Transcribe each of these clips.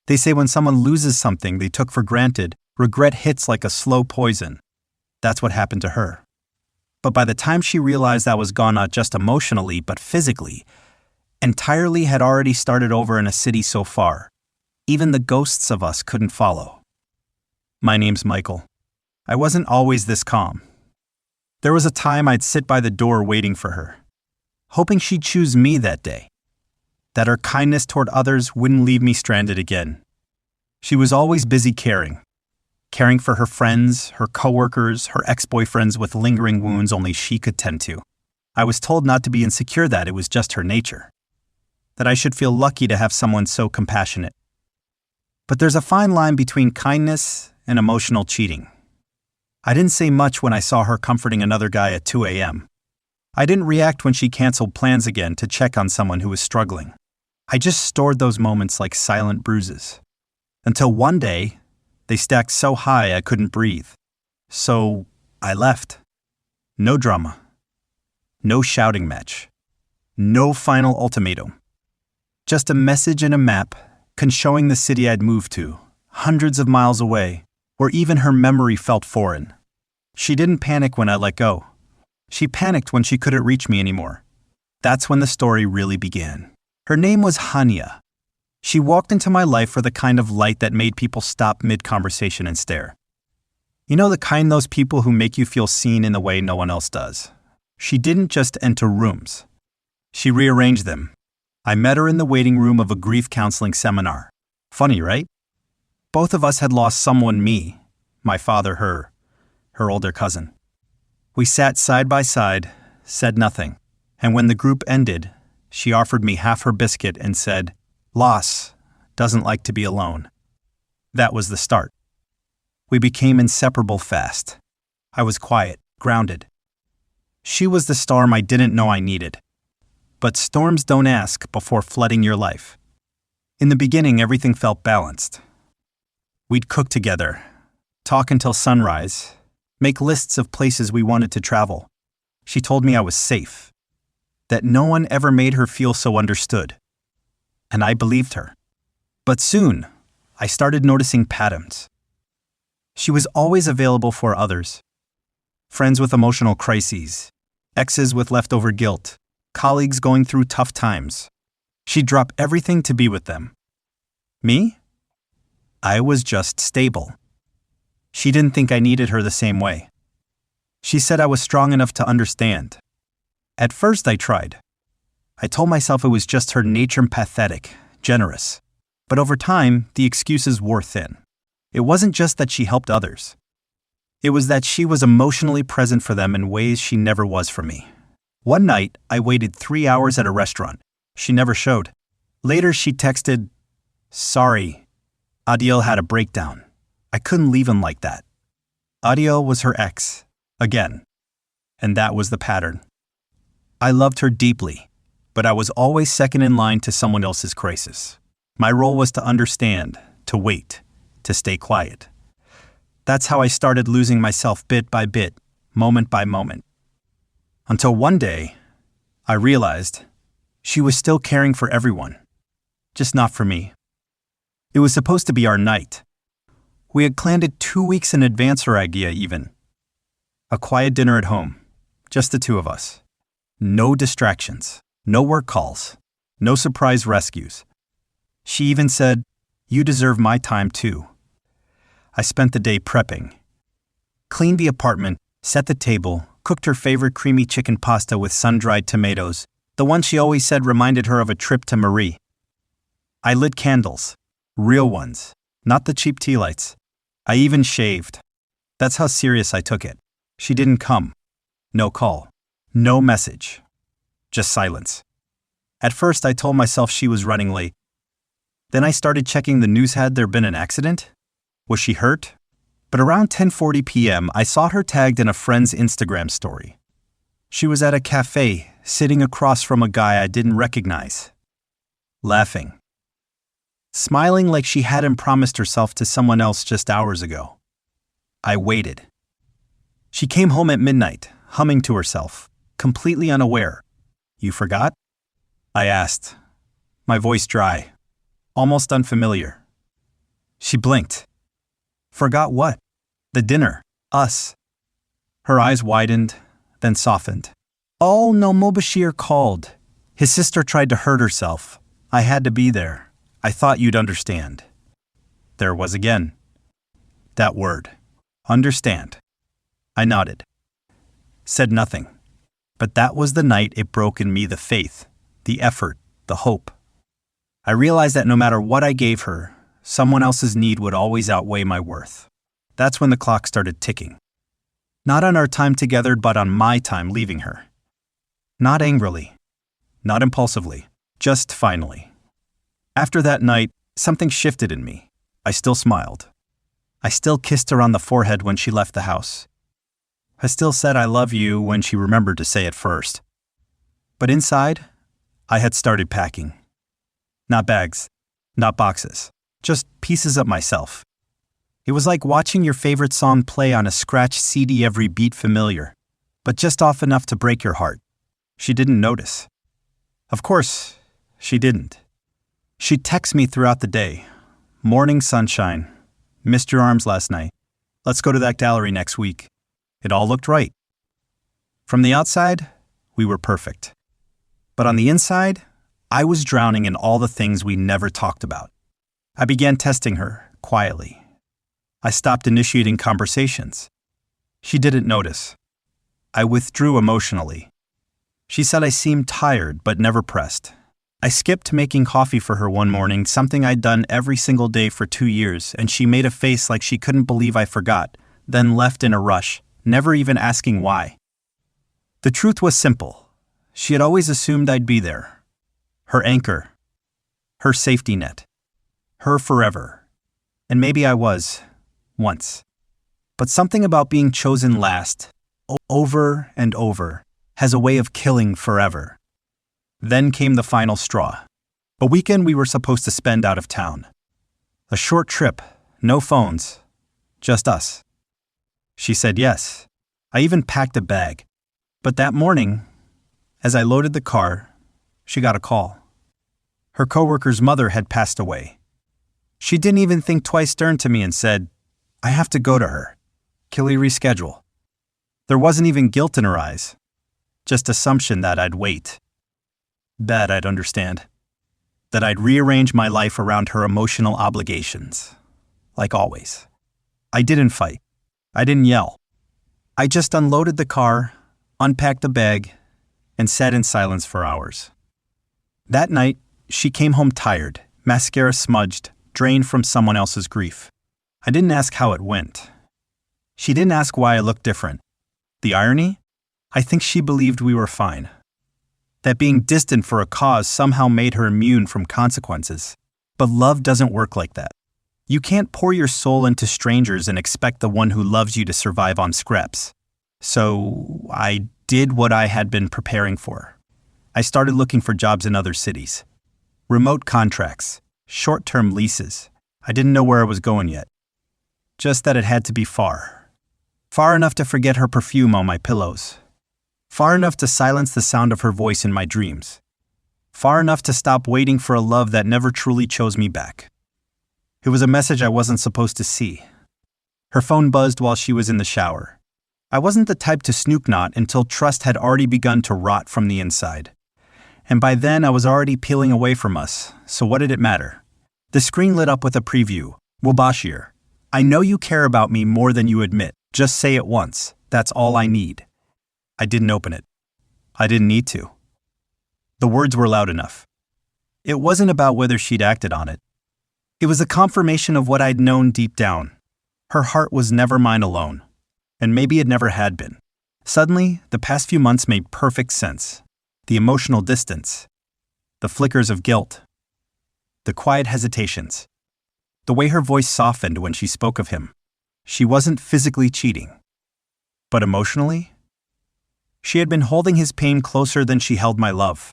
They say when someone loses something they took for granted, regret hits like a slow poison. That's what happened to her. But by the time she realized that was gone not just emotionally, but physically, entirely had already started over in a city so far. Even the ghosts of us couldn't follow. My name's Michael. I wasn't always this calm. There was a time I'd sit by the door waiting for her, hoping she'd choose me that day, that her kindness toward others wouldn't leave me stranded again. She was always busy caring for her friends, her coworkers, her ex-boyfriends with lingering wounds only she could tend to. I was told not to be insecure, that it was just her nature, that I should feel lucky to have someone so compassionate. But there's a fine line between kindness and emotional cheating. I didn't say much when I saw her comforting another guy at 2 a.m. I didn't react when she canceled plans again to check on someone who was struggling. I just stored those moments like silent bruises. Until one day, they stacked so high I couldn't breathe. So I left. No drama. No shouting match. No final ultimatum. Just a message and a map showing the city I'd moved to, hundreds of miles away, where even her memory felt foreign. She didn't panic when I let go. She panicked when she couldn't reach me anymore. That's when the story really began. Her name was Hania. She walked into my life with the kind of light that made people stop mid-conversation and stare. You know, the kind, those people who make you feel seen in a way no one else does. She didn't just enter rooms. She rearranged them. I met her in the waiting room of a grief counseling seminar. Funny, right? Both of us had lost someone, me, my father, her older cousin. We sat side by side, said nothing, and when the group ended, she offered me half her biscuit and said, "Loss doesn't like to be alone." That was the start. We became inseparable fast. I was quiet, grounded. She was the storm I didn't know I needed. But storms don't ask before flooding your life. In the beginning, everything felt balanced. We'd cook together, talk until sunrise, make lists of places we wanted to travel. She told me I was safe, that no one ever made her feel so understood. And I believed her. But soon, I started noticing patterns. She was always available for others. Friends with emotional crises, exes with leftover guilt, colleagues going through tough times. She'd drop everything to be with them. Me? I was just stable. She didn't think I needed her the same way. She said I was strong enough to understand. At first I tried. I told myself it was just her nature, empathetic, generous. But over time, the excuses wore thin. It wasn't just that she helped others. It was that she was emotionally present for them in ways she never was for me. One night, I waited 3 hours at a restaurant. She never showed. Later, she texted, "Sorry, Adiel had a breakdown. I couldn't leave him like that." Adiel was her ex, again. And that was the pattern. I loved her deeply, but I was always second in line to someone else's crisis. My role was to understand, to wait, to stay quiet. That's how I started losing myself bit by bit, moment by moment. Until one day, I realized she was still caring for everyone, just not for me. It was supposed to be our night. We had planned it 2 weeks in advance, her idea even. A quiet dinner at home, just the two of us. No distractions, no work calls, no surprise rescues. She even said, "You deserve my time too." I spent the day prepping. Cleaned the apartment, set the table, cooked her favorite creamy chicken pasta with sun-dried tomatoes, the one she always said reminded her of a trip to Marie. I lit candles, real ones, not the cheap tea lights. I even shaved. That's how serious I took it. She didn't come. No call. No message. Just silence. At first, I told myself she was running late. Then I started checking the news. Had there been an accident? Was she hurt? But around 10:40 p.m., I saw her tagged in a friend's Instagram story. She was at a cafe, sitting across from a guy I didn't recognize. Laughing. Smiling like she hadn't promised herself to someone else just hours ago. I waited. She came home at midnight, humming to herself, completely unaware. "You forgot?" I asked, my voice dry, almost unfamiliar. She blinked. Forgot what? The dinner. Us. Her eyes widened, then softened. Oh, no, Mobashir called. His sister tried to hurt herself. I had to be there. I thought you'd understand. There it was again. That word. Understand. I nodded. Said nothing. But that was the night it broke in me the faith, the effort, the hope. I realized that no matter what I gave her, someone else's need would always outweigh my worth. That's when the clock started ticking. Not on our time together, but on my time leaving her. Not angrily. Not impulsively. Just finally. After that night, something shifted in me. I still smiled. I still kissed her on the forehead when she left the house. I still said I love you when she remembered to say it first. But inside, I had started packing. Not bags, not boxes, just pieces of myself. It was like watching your favorite song play on a scratched CD, every beat familiar, but just off enough to break your heart. She didn't notice. Of course, she didn't. She'd text me throughout the day. Morning sunshine. Missed your arms last night. Let's go to that gallery next week. It all looked right. From the outside, we were perfect. But on the inside, I was drowning in all the things we never talked about. I began testing her, quietly. I stopped initiating conversations. She didn't notice. I withdrew emotionally. She said I seemed tired but never pressed. I skipped making coffee for her one morning, something I'd done every single day for 2 years, and she made a face like she couldn't believe I forgot, then left in a rush, never even asking why. The truth was simple. She had always assumed I'd be there. Her anchor. Her safety net. Her forever. And maybe I was. Once. But something about being chosen last, over and over, has a way of killing forever. Then came the final straw. A weekend we were supposed to spend out of town. A short trip, no phones, just us. She said yes. I even packed a bag. But that morning, as I loaded the car, she got a call. Her coworker's mother had passed away. She didn't even think twice, turned to me and said, I have to go to her. Can we reschedule? There wasn't even guilt in her eyes. Just assumption that I'd wait. Bet I'd understand. That I'd rearrange my life around her emotional obligations. Like always. I didn't fight. I didn't yell. I just unloaded the car, unpacked the bag, and sat in silence for hours. That night, she came home tired, mascara smudged, drained from someone else's grief. I didn't ask how it went. She didn't ask why I looked different. The irony? I think she believed we were fine. That being distant for a cause somehow made her immune from consequences. But love doesn't work like that. You can't pour your soul into strangers and expect the one who loves you to survive on scraps. So I did what I had been preparing for. I started looking for jobs in other cities. Remote contracts, short-term leases. I didn't know where I was going yet. Just that it had to be far. Far enough to forget her perfume on my pillows. Far enough to silence the sound of her voice in my dreams. Far enough to stop waiting for a love that never truly chose me back. It was a message I wasn't supposed to see. Her phone buzzed while she was in the shower. I wasn't the type to snook knot until trust had already begun to rot from the inside. And by then I was already peeling away from us, so what did it matter? The screen lit up with a preview. Wabashir, I know you care about me more than you admit. Just say it once. That's all I need. I didn't open it. I didn't need to. The words were loud enough. It wasn't about whether she'd acted on it. It was a confirmation of what I'd known deep down. Her heart was never mine alone. And maybe it never had been. Suddenly, the past few months made perfect sense. The emotional distance. The flickers of guilt. The quiet hesitations. The way her voice softened when she spoke of him. She wasn't physically cheating. But emotionally? She had been holding his pain closer than she held my love.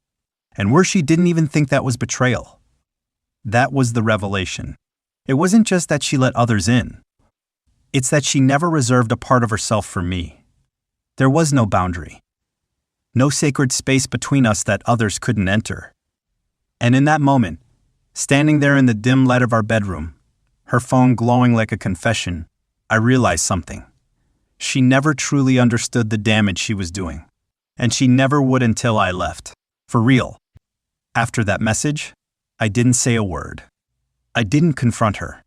And worse, she didn't even think that was betrayal. That was the revelation. It wasn't just that she let others in. It's that she never reserved a part of herself for me. There was no boundary. No sacred space between us that others couldn't enter. And in that moment, standing there in the dim light of our bedroom, her phone glowing like a confession, I realized something. She never truly understood the damage she was doing. And she never would until I left. For real. After that message, I didn't say a word. I didn't confront her.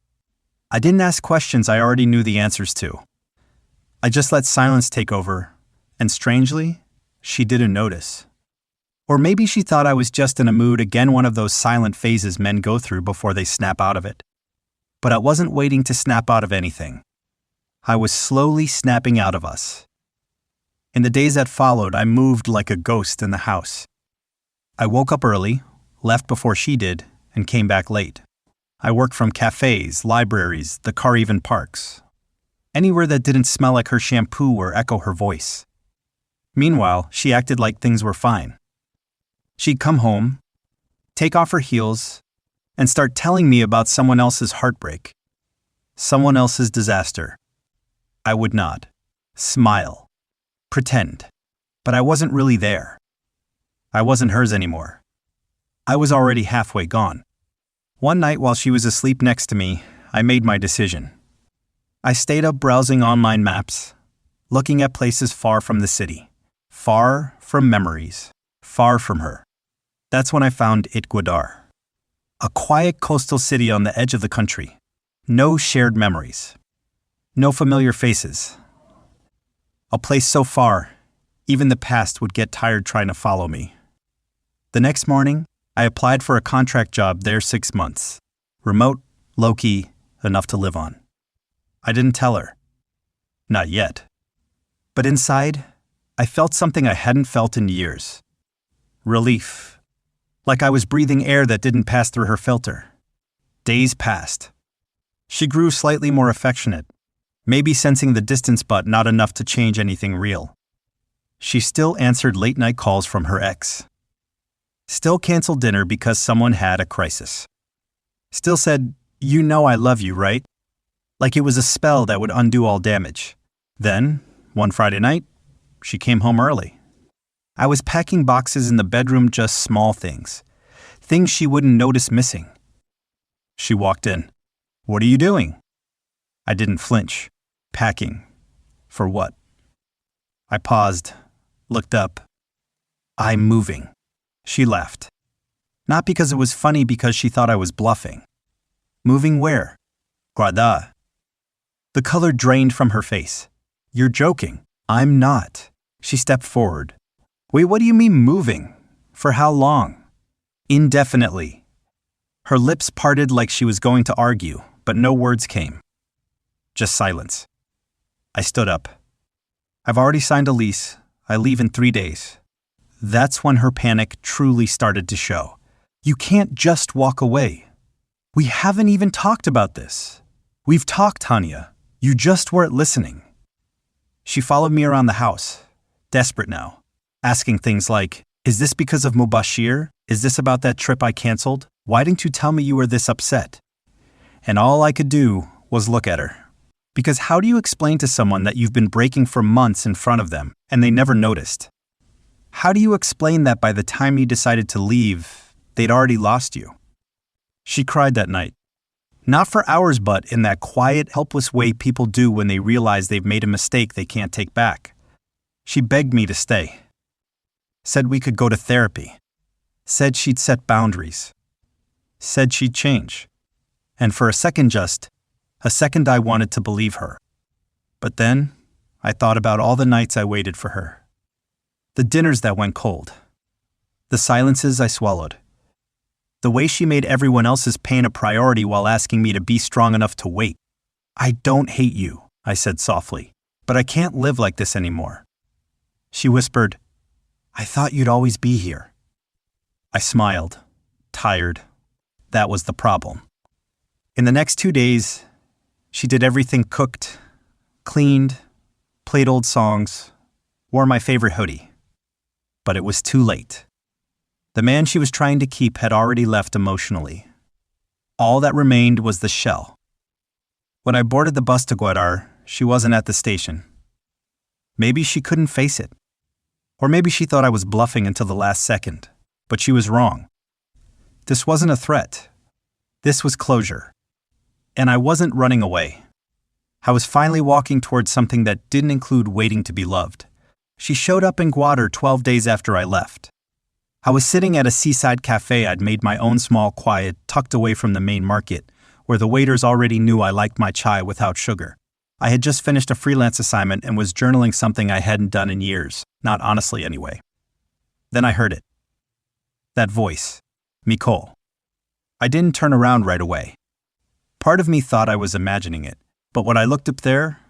I didn't ask questions I already knew the answers to. I just let silence take over, and strangely, she didn't notice. Or maybe she thought I was just in a mood, again one of those silent phases men go through before they snap out of it. But I wasn't waiting to snap out of anything. I was slowly snapping out of us. In the days that followed, I moved like a ghost in the house. I woke up early, left before she did, and came back late. I worked from cafes, libraries, the car even parks. Anywhere that didn't smell like her shampoo or echo her voice. Meanwhile, she acted like things were fine. She'd come home, take off her heels, and start telling me about someone else's heartbreak, someone else's disaster. I would nod, smile, pretend, but I wasn't really there. I wasn't hers anymore. I was already halfway gone. One night while she was asleep next to me, I made my decision. I stayed up browsing online maps, looking at places far from the city, far from memories, far from her. That's when I found Itguadar, a quiet coastal city on the edge of the country. No shared memories, no familiar faces. A place so far, even the past would get tired trying to follow me. The next morning, I applied for a contract job there 6 months. Remote, low-key, enough to live on. I didn't tell her. Not yet. But inside, I felt something I hadn't felt in years. Relief. Like I was breathing air that didn't pass through her filter. Days passed. She grew slightly more affectionate, maybe sensing the distance but not enough to change anything real. She still answered late-night calls from her ex. Still canceled dinner because someone had a crisis. Still said, "You know I love you, right?" Like it was a spell that would undo all damage. Then, one Friday night, she came home early. I was packing boxes in the bedroom, just small things. Things she wouldn't notice missing. She walked in. "What are you doing?" I didn't flinch. Packing. For what? I paused, looked up. "I'm moving." She laughed. Not because it was funny, because she thought I was bluffing. "Moving where?" "Guarda." The color drained from her face. "You're joking." "I'm not." She stepped forward. "Wait, what do you mean moving? For how long?" "Indefinitely." Her lips parted like she was going to argue, but no words came. Just silence. I stood up. "I've already signed a lease. I leave in 3 days. That's when her panic truly started to show. "You can't just walk away. We haven't even talked about this. We've talked, Tanya. You just weren't listening." She followed me around the house, desperate now, asking things like, "Is this because of Mubashir? Is this about that trip I canceled? Why didn't you tell me you were this upset?" And all I could do was look at her. Because how do you explain to someone that you've been breaking for months in front of them and they never noticed? How do you explain that by the time you decided to leave, they'd already lost you? She cried that night. Not for hours, but in that quiet, helpless way people do when they realize they've made a mistake they can't take back. She begged me to stay. Said we could go to therapy. Said she'd set boundaries. Said she'd change. And for a second I wanted to believe her. But then, I thought about all the nights I waited for her. The dinners that went cold. The silences I swallowed. The way she made everyone else's pain a priority while asking me to be strong enough to wait. "I don't hate you," I said softly, "but I can't live like this anymore." She whispered, "I thought you'd always be here." I smiled, tired. That was the problem. In the next 2 days, she did everything: cooked, cleaned, played old songs, wore my favorite hoodie. But it was too late. The man she was trying to keep had already left emotionally. All that remained was the shell. When I boarded the bus to Guadar, she wasn't at the station. Maybe she couldn't face it. Or maybe she thought I was bluffing until the last second. But she was wrong. This wasn't a threat. This was closure. And I wasn't running away. I was finally walking towards something that didn't include waiting to be loved. She showed up in Gwater 12 days after I left. I was sitting at a seaside cafe I'd made my own small quiet, tucked away from the main market, where the waiters already knew I liked my chai without sugar. I had just finished a freelance assignment and was journaling something I hadn't done in years, not honestly anyway. Then I heard it. That voice. Mikol. I didn't turn around right away. Part of me thought I was imagining it, but when I looked up there,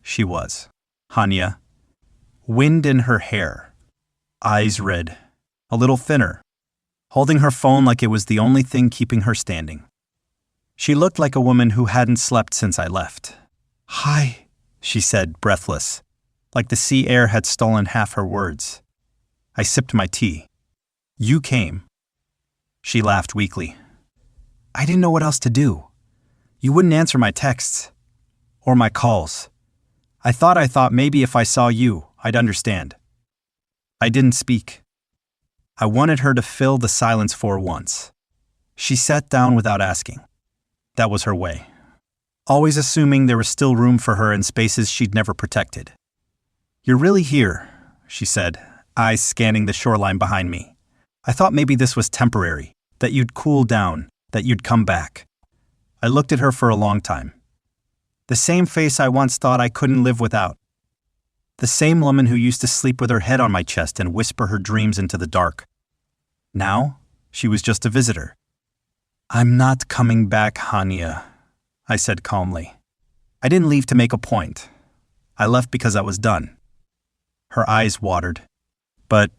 she was. Hania. Wind in her hair. Eyes red. A little thinner. Holding her phone like it was the only thing keeping her standing. She looked like a woman who hadn't slept since I left. Hi, she said, breathless, like the sea air had stolen half her words. I sipped my tea. You came. She laughed weakly. I didn't know what else to do. You wouldn't answer my texts. Or my calls. I thought maybe if I saw you, I'd understand. I didn't speak. I wanted her to fill the silence for once. She sat down without asking. That was her way. Always assuming there was still room for her in spaces she'd never protected. You're really here, she said, eyes scanning the shoreline behind me. I thought maybe this was temporary, that you'd cool down, that you'd come back. I looked at her for a long time. The same face I once thought I couldn't live without. The same woman who used to sleep with her head on my chest and whisper her dreams into the dark. Now, she was just a visitor. I'm not coming back, Hania, I said calmly. I didn't leave to make a point. I left because I was done. Her eyes watered. But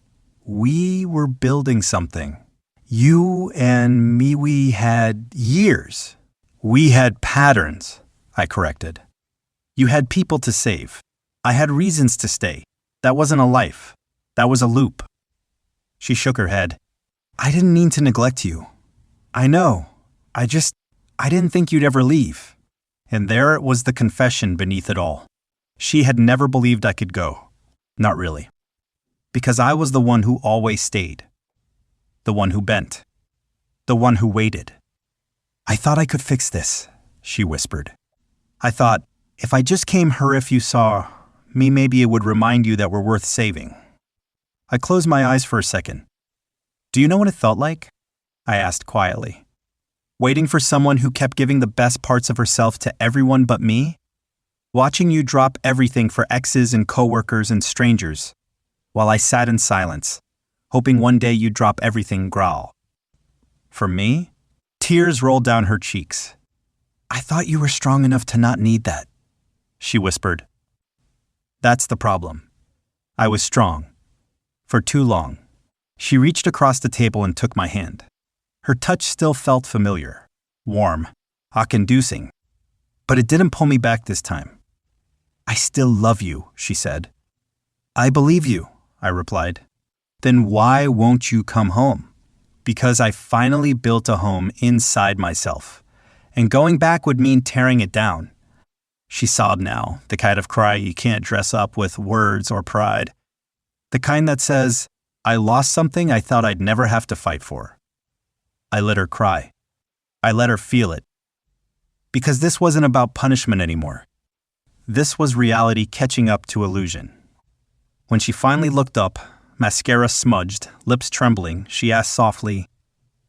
we were building something. You and me, we had years. We had patterns, I corrected. You had people to save. I had reasons to stay. That wasn't a life. That was a loop. She shook her head. I didn't mean to neglect you. I know. I didn't think you'd ever leave. And there it was, the confession beneath it all. She had never believed I could go. Not really. Because I was the one who always stayed. The one who bent. The one who waited. I thought I could fix this, she whispered. I thought, if I just came her if you saw me, maybe it would remind you that we're worth saving. I closed my eyes for a second. Do you know what it felt like? I asked quietly. Waiting for someone who kept giving the best parts of herself to everyone but me? Watching you drop everything for exes and coworkers and strangers, while I sat in silence, hoping one day you'd drop everything, growl. For me? Tears rolled down her cheeks. I thought you were strong enough to not need that, she whispered. That's the problem. I was strong. For too long. She reached across the table and took my hand. Her touch still felt familiar, warm, awe-inducing, but it didn't pull me back this time. I still love you, she said. I believe you, I replied. Then why won't you come home? Because I finally built a home inside myself, and going back would mean tearing it down. She sobbed now, the kind of cry you can't dress up with words or pride. The kind that says, I lost something I thought I'd never have to fight for. I let her cry. I let her feel it. Because this wasn't about punishment anymore. This was reality catching up to illusion. When she finally looked up, mascara smudged, lips trembling, she asked softly,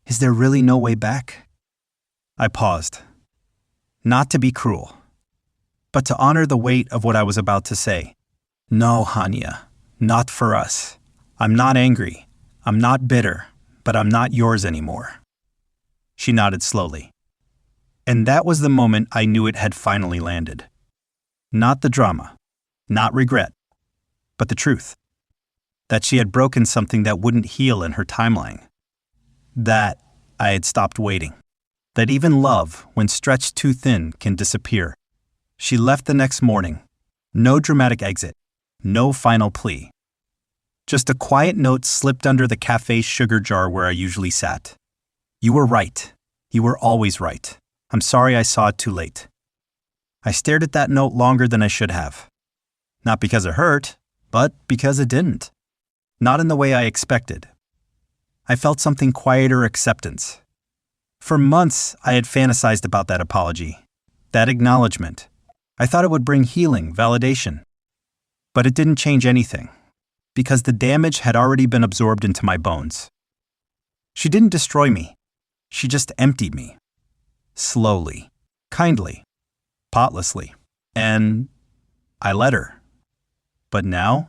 Is there really no way back? I paused. Not to be cruel, but to honor the weight of what I was about to say. No, Hania, not for us. I'm not angry. I'm not bitter, but I'm not yours anymore. She nodded slowly. And that was the moment I knew it had finally landed. Not the drama, not regret, but the truth. That she had broken something that wouldn't heal in her timeline. That I had stopped waiting. That even love, when stretched too thin, can disappear. She left the next morning. No dramatic exit. No final plea. Just a quiet note slipped under the cafe's sugar jar where I usually sat. You were right. You were always right. I'm sorry I saw it too late. I stared at that note longer than I should have. Not because it hurt, but because it didn't. Not in the way I expected. I felt something quieter, acceptance. For months, I had fantasized about that apology. that acknowledgement. I thought it would bring healing, validation. But it didn't change anything, because the damage had already been absorbed into my bones. She didn't destroy me. She just emptied me. Slowly, kindly, thoughtlessly. And I let her. But now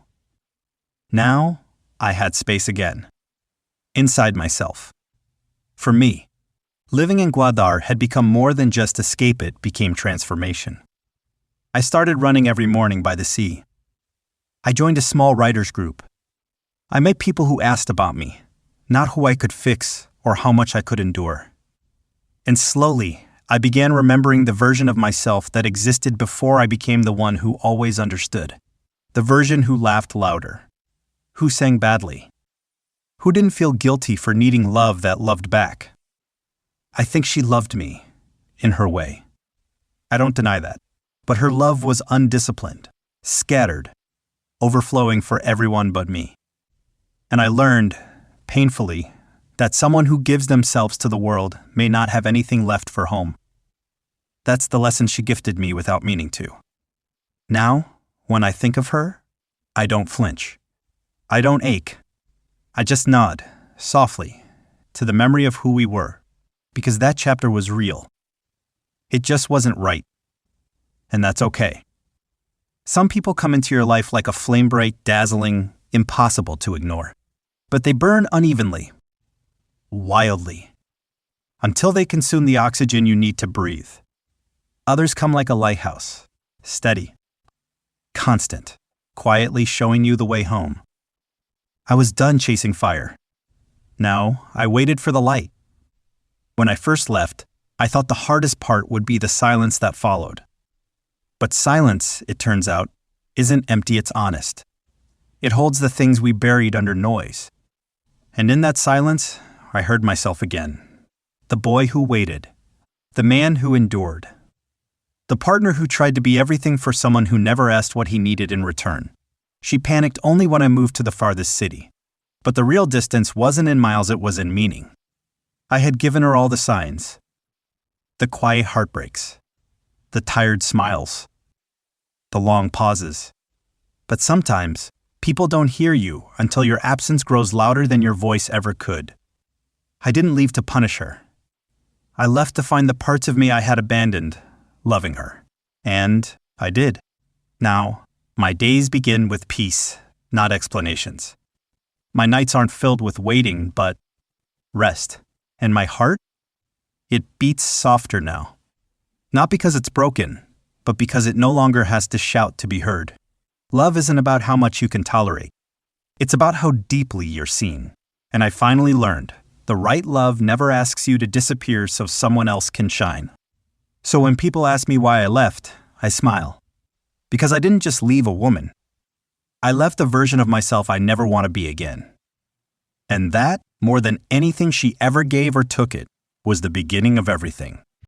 I had space again. Inside myself. For me, living in Guadar had become more than just escape, it became transformation. I started running every morning by the sea. I joined a small writers group. I met people who asked about me, not who I could fix or how much I could endure. And slowly, I began remembering the version of myself that existed before I became the one who always understood. The version who laughed louder, who sang badly, who didn't feel guilty for needing love that loved back. I think she loved me, in her way. I don't deny that. But her love was undisciplined, scattered, overflowing for everyone but me. And I learned, painfully, that someone who gives themselves to the world may not have anything left for home. That's the lesson she gifted me without meaning to. Now, when I think of her, I don't flinch. I don't ache. I just nod, softly, to the memory of who we were, because that chapter was real. It just wasn't right. And that's okay. Some people come into your life like a flame bright, dazzling, impossible to ignore. But they burn unevenly, wildly, until they consume the oxygen you need to breathe. Others come like a lighthouse, steady, constant, quietly showing you the way home. I was done chasing fire. Now, I waited for the light. When I first left, I thought the hardest part would be the silence that followed. But silence, it turns out, isn't empty, it's honest. It holds the things we buried under noise. And in that silence, I heard myself again. The boy who waited. The man who endured. The partner who tried to be everything for someone who never asked what he needed in return. She panicked only when I moved to the farthest city. But the real distance wasn't in miles, it was in meaning. I had given her all the signs. The quiet heartbreaks. The tired smiles. The long pauses. But sometimes, people don't hear you until your absence grows louder than your voice ever could. I didn't leave to punish her. I left to find the parts of me I had abandoned, loving her. And I did. Now, my days begin with peace, not explanations. My nights aren't filled with waiting, but rest. And my heart? It beats softer now. Not because it's broken, but because it no longer has to shout to be heard. Love isn't about how much you can tolerate. It's about how deeply you're seen. And I finally learned, the right love never asks you to disappear so someone else can shine. So when people ask me why I left, I smile. Because I didn't just leave a woman. I left a version of myself I never want to be again. And that, more than anything she ever gave or took it, was the beginning of everything.